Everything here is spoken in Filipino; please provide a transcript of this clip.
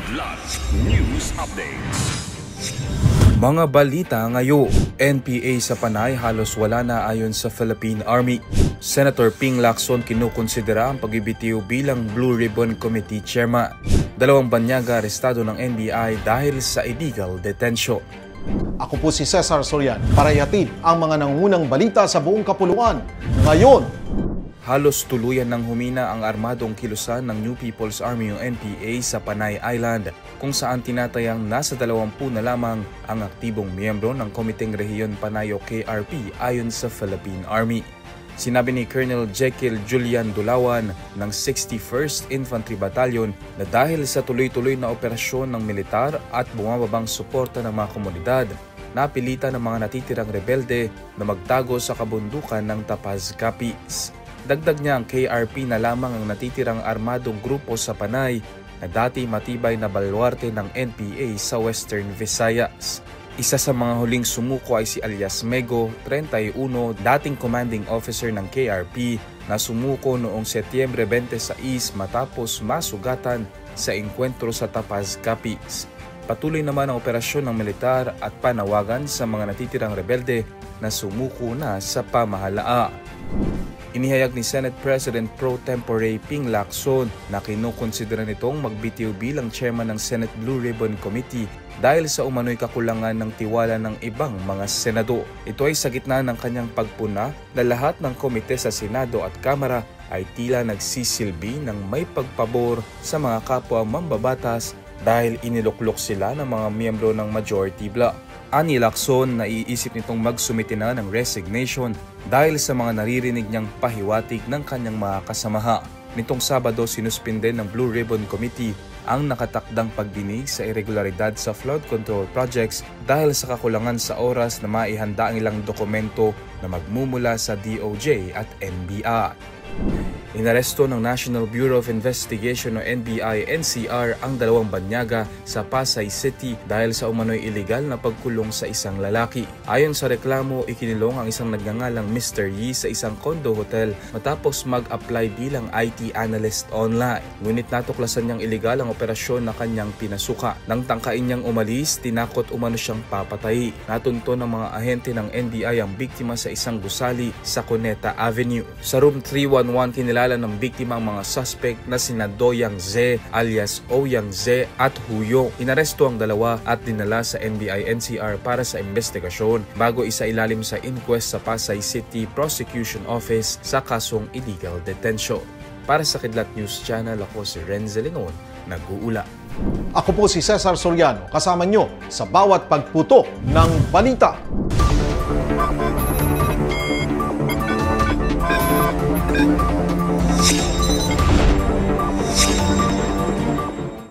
Kidlat News Updates. Mga balita ngayon, NPA sa Panay halos wala na ayon sa Philippine Army. Senator Ping Lacson kinukonsidera ang pagbibitiw bilang Blue Ribbon Committee Chairman. Dalawang banyaga arestado ng NBI dahil sa illegal detention. Ako po si Cesar Soriano para ihatid ang mga nangungunang balita sa buong kapuluan. Ngayon, halos tuluyan ng humina ang armadong kilusan ng New People's Army o NPA sa Panay Island, kung saan tinatayang nasa 20 na lamang ang aktibong miyembro ng Komiteng Rehiyon Panay o KRP ayon sa Philippine Army. Sinabi ni Colonel Jekyll Julian Dulawan ng 61st Infantry Battalion na dahil sa tuloy-tuloy na operasyon ng militar at bumababang suporta ng mga komunidad, napilitan ng mga natitirang rebelde na magtago sa kabundukan ng Tapaz Capiz. Dagdag niya ang KRP na lamang ang natitirang armadong grupo sa Panay na dati matibay na baluarte ng NPA sa Western Visayas. Isa sa mga huling sumuko ay si alias Mego, 31, dating commanding officer ng KRP na sumuko noong Setyembre 26 matapos masugatan sa engkwentro sa Tapaz Capiz. Patuloy naman ang operasyon ng militar at panawagan sa mga natitirang rebelde na sumuko na sa pamahalaan. Inihayag ni Senate President Pro Tempore Ping Lacson na kinukonsidera nitong magbitiw bilang chairman ng Senate Blue Ribbon Committee dahil sa umano'y kakulangan ng tiwala ng ibang mga senador. Ito ay sa gitna ng kanyang pagpuna na lahat ng komite sa Senado at Kamara ay tila nagsisilbi ng may pagpabor sa mga kapwa mambabatas dahil iniluklok sila ng mga miyembro ng majority bloc. Ani Lacson na iisip nitong magsumite na ng resignation dahil sa mga naririnig niyang pahiwatig ng kanyang mga kasamahan. Nitong Sabado, sinuspinde ng Blue Ribbon Committee ang nakatakdang pagdinig sa irregularidad sa flood control projects dahil sa kakulangan sa oras na maihanda ang ilang dokumento na magmumula sa DOJ at NBI. Inaresto ng National Bureau of Investigation o NBI-NCR ang dalawang banyaga sa Pasay City dahil sa umano'y iligal na pagkulong sa isang lalaki. Ayon sa reklamo, ikinilong ang isang nagngangalang Mr. Yi sa isang condo hotel matapos mag-apply bilang IT analyst online. Ngunit natuklasan niyang iligal ang operasyon na kanyang pinasuka. Nang tangkain niyang umalis, tinakot umano siyang papatay. Natunto ng mga ahente ng NBI ang biktima sa isang gusali sa Cuneta Avenue. Sa room 311, kinilala ng biktima ang mga suspect na sina Doyang Ze alias Ouyang Ze at Huyong. Inaresto ang dalawa at dinala sa NBI-NCR para sa investigasyon bago isailalim sa inquest sa Pasay City Prosecution Office sa kasong illegal detention. Para sa Kidlat News Channel, ako si Renzo Lingon, nag-uula. ako po si Cesar Soriano, kasama nyo sa bawat pagputo ng balita.